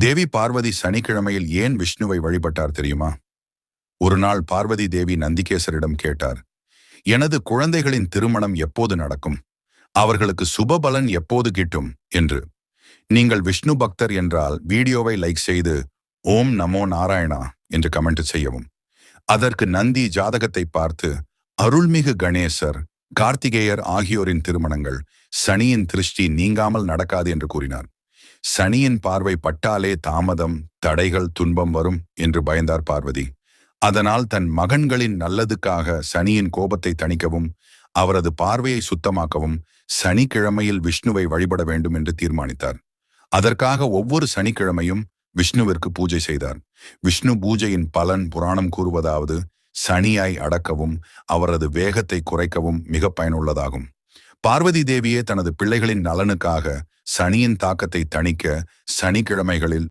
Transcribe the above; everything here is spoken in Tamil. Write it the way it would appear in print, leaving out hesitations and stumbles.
தேவி பார்வதி சனிக்கிழமையில் ஏன் விஷ்ணுவை வழிபட்டார் தெரியுமா? ஒரு நாள் பார்வதி தேவி நந்திகேசரிடம் கேட்டார், எனது குழந்தைகளின் திருமணம் எப்போது நடக்கும்? அவர்களுக்கு சுபபலன் எப்போது கிட்டும் என்று. நீங்கள் விஷ்ணு பக்தர் என்றால் வீடியோவை லைக் செய்து ஓம் நமோ நாராயணா என்று கமெண்ட் செய்யவும். அதற்கு நந்தி ஜாதகத்தை பார்த்து, அருள்மிகு கணேசர், கார்த்திகேயர் ஆகியோரின் திருமணங்கள் சனியின் திருஷ்டி நீங்காமல் நடக்காது என்று கூறினார். சனியின் பார்வை பட்டாலே தாமதம், தடைகள், துன்பம் வரும் என்று பயந்தார் பார்வதி. அதனால் தன் மகன்களின் நல்லதுக்காக சனியின் கோபத்தை தணிக்கவும் அவரது பார்வையை சுத்தமாக்கவும் சனிக்கிழமையில் விஷ்ணுவை வழிபட வேண்டும் என்று தீர்மானித்தார். அதற்காக ஒவ்வொரு சனிக்கிழமையும் விஷ்ணுவிற்கு பூஜை செய்தார். விஷ்ணு பூஜையின் பலன் புராணம் கூறுவதாவது, சனியை அடக்கவும் அவரது வேகத்தை குறைக்கவும் மிக பயனுள்ளதாகும். பார்வதி தேவியே தனது பிள்ளைகளின் நலனுக்காக சனியின் தாக்கத்தை தணிக்க சனிக்கிழமைகளில்